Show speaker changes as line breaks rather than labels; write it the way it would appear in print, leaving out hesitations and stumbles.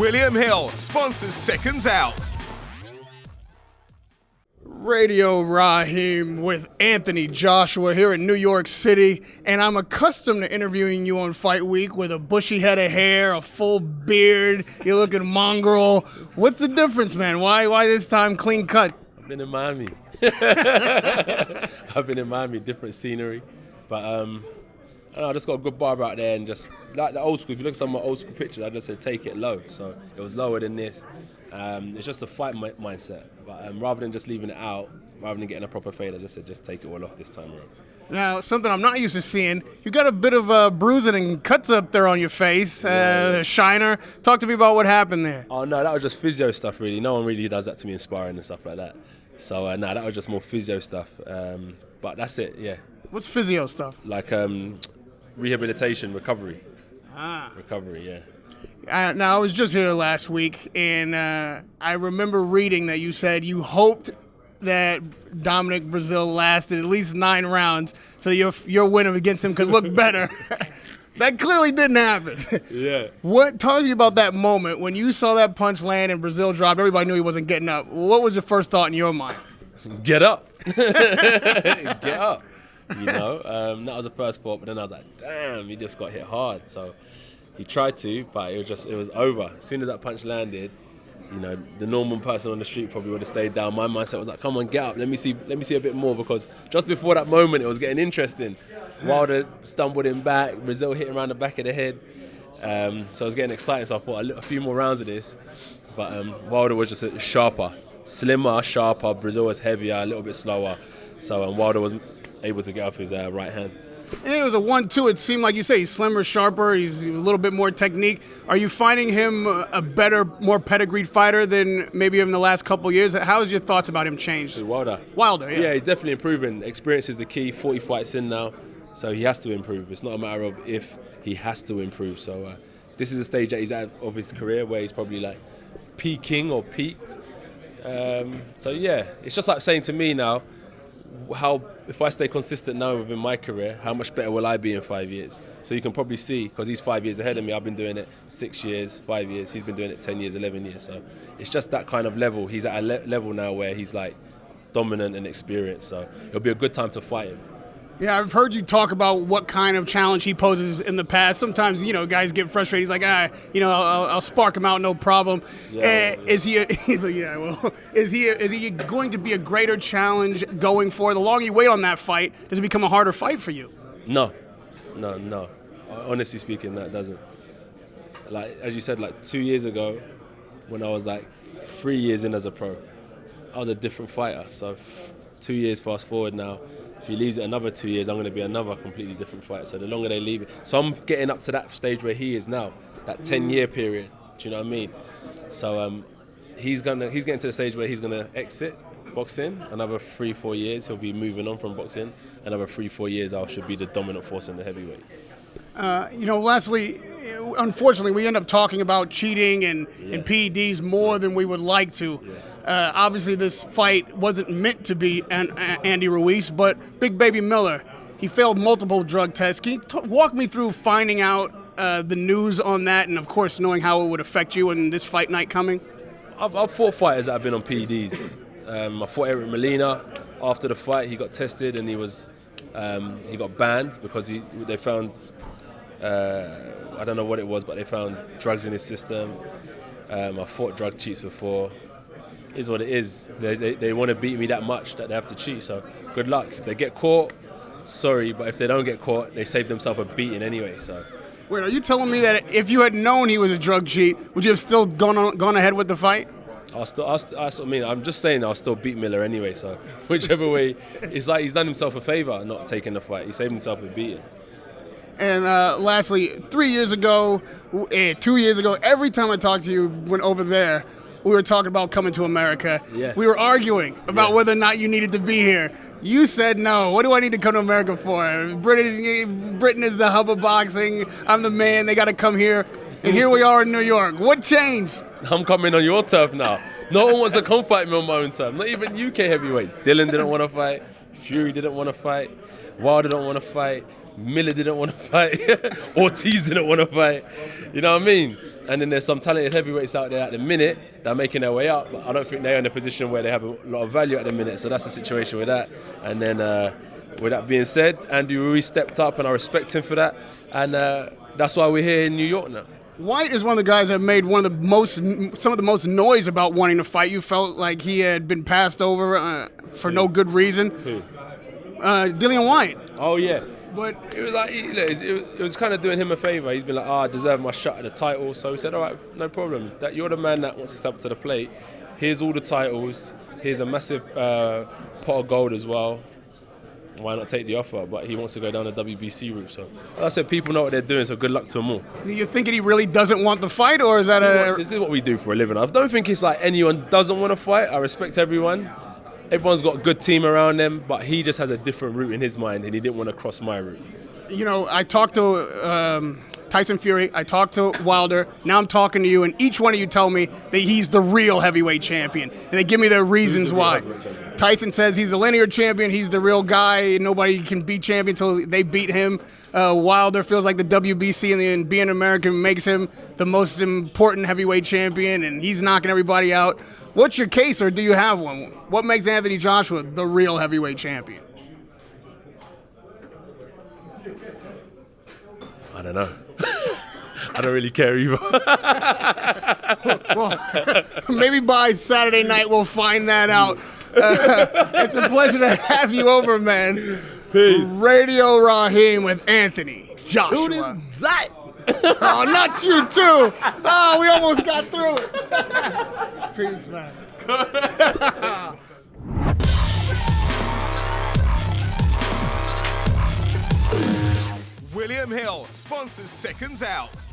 William Hill sponsors Seconds Out.
Radio Rahim with Anthony Joshua here in New York City, and I'm accustomed to interviewing you on Fight Week with a bushy head of hair, a full beard, you're looking mongrel. What's the difference, man? Why this time clean cut?
I've been in Miami. Different scenery, but I don't know, I just got a good barber out there, and just like the old school. If you look at some of my old school pictures, I just said take it low, so it was lower than this. It's just a fight mindset, but rather than just leaving it out, rather than getting a proper fade, I just said just take it all off this time around.
Now, something I'm not used to seeing, you got a bit of bruising and cuts up there on your face, shiner. Talk to me about what happened there.
Oh no, that was just physio stuff really. No one really does that to me in sparring and stuff like that. So no, that was just more physio stuff. But that's it, yeah.
What's physio stuff?
Like rehabilitation, recovery.
Ah.
Recovery, yeah.
Now, I was just here last week, and I remember reading that you said you hoped that Dominic Brazil lasted at least 9 rounds so your win against him could look better. That clearly didn't happen.
Yeah.
Talk to me about that moment when you saw that punch land and Brazil dropped. Everybody knew he wasn't getting up. What was your first thought in your mind?
Get up. Get up. You know, that was the first thought, but then I was like, damn, he just got hit hard. So he tried to, but it was over. As soon as that punch landed, you know, the normal person on the street probably would have stayed down. My mindset was like, come on, get up. Let me see a bit more, because just before that moment, it was getting interesting. Wilder stumbled him back, Brazil hit him around the back of the head. So I was getting excited, so I thought a few more rounds of this. But Wilder was just sharper, slimmer, sharper. Brazil was heavier, a little bit slower. So Wilder was able to get off his right hand.
And it was a 1-2. It seemed like you say he's slimmer, sharper. He's a little bit more technique. Are you finding him a better, more pedigreed fighter than maybe in the last couple of years? How has your thoughts about him changed?
Wilder,
yeah.
Yeah, he's definitely improving. Experience is the key. 40 fights in now, so he has to improve. It's not a matter of if, he has to improve. So this is a stage that he's at of his career where he's probably like peaking or peaked. So yeah, it's just like saying to me now, if I stay consistent now within my career, how much better will I be in 5 years? So you can probably see, because he's 5 years ahead of me, I've been doing it 6 years, 5 years, he's been doing it 10 years, 11 years. So it's just that kind of level. He's at a level now where he's like dominant and experienced. So it'll be a good time to fight him.
Yeah, I've heard you talk about what kind of challenge he poses in the past. Sometimes, guys get frustrated. He's like, I'll spark him out, no problem.
Yeah.
Is he going to be a greater challenge going forward? The longer you wait on that fight, does it become a harder fight for you?
No. Honestly speaking, that doesn't. Like, as you said, like 2 years ago, when I was like 3 years in as a pro, I was a different fighter. So 2 years fast forward now, if he leaves it another 2 years, I'm going to be another completely different fighter. So the longer they leave it. So I'm getting up to that stage where he is now, that 10-year period. Do you know what I mean? So he's getting to the stage where he's going to exit boxing. Another 3-4 years, he'll be moving on from boxing. Another 3-4 years, I should be the dominant force in the heavyweight.
Lastly, unfortunately, we end up talking about cheating and PEDs more than we would like to.
Yeah.
Obviously, this fight wasn't meant to be Andy Ruiz, but Big Baby Miller, he failed multiple drug tests. Can you walk me through finding out the news on that, and of course, knowing how it would affect you in this fight night coming?
I've fought fighters that have been on PEDs. I fought Eric Molina. After the fight, he got tested and he got banned because they found. I don't know what it was, but they found drugs in his system. I fought drug cheats before. It is what it is. They want to beat me that much that they have to cheat. So good luck. If they get caught, sorry, but if they don't get caught, they save themselves a beating anyway. So.
Wait, are you telling me that if you had known he was a drug cheat, would you have still gone ahead with the fight?
I'm just saying I'll still beat Miller anyway. So whichever way, it's like he's done himself a favor not taking the fight. He saved himself a beating.
And lastly, 3 years ago, 2 years ago, every time I talked to you when over there, we were talking about coming to America.
Yeah.
We were arguing about whether or not you needed to be here. You said no. What do I need to come to America for? Britain is the hub of boxing. I'm the man. They got to come here. And here we are in New York. What changed?
I'm coming on your turf now. No one wants to come fight me on my own turf. Not even UK heavyweights. Dillian didn't want to fight. Fury didn't want to fight. Wilder don't want to fight. Miller didn't want to fight. Ortiz didn't want to fight. You know what I mean? And then there's some talented heavyweights out there at the minute that are making their way up, but I don't think they're in a position where they have a lot of value at the minute. So that's the situation with that. And then with that being said, Andy Ruiz stepped up, and I respect him for that. And that's why we're here in New York now.
White is one of the guys that made some of the most noise about wanting to fight. You felt like he had been passed over for no good reason.
Who?
Dillian White.
Oh yeah.
But
it was like it was kind of doing him a favour. He's been like, I deserve my shot at the title. So he said, all right, no problem. That you're the man that wants to step up to the plate. Here's all the titles. Here's a massive pot of gold as well. Why not take the offer? But he wants to go down the WBC route. So, like I said, people know what they're doing, so good luck to them all.
You thinking he really doesn't want the fight, or is that
This is what we do for a living. I don't think it's like anyone doesn't want to fight. I respect everyone. Everyone's got a good team around them, but he just has a different route in his mind, and he didn't want to cross my route.
You know, I talked to Tyson Fury, I talked to Wilder, now I'm talking to you, and each one of you tell me that he's the real heavyweight champion, and they give me their reasons why. Tyson says he's a linear champion, he's the real guy, nobody can beat champion until they beat him. Wilder feels like the WBC and being American makes him the most important heavyweight champion, and he's knocking everybody out. What's your case, or do you have one? What makes Anthony Joshua the real heavyweight champion?
I don't know. I don't really care either.
Well, maybe by Saturday night we'll find that out. It's a pleasure to have you over, man.
Peace.
Radio Rahim with Anthony Joshua. Oh, not you too. Oh, we almost got through it. Peace, man.
William Hill sponsors Seconds Out.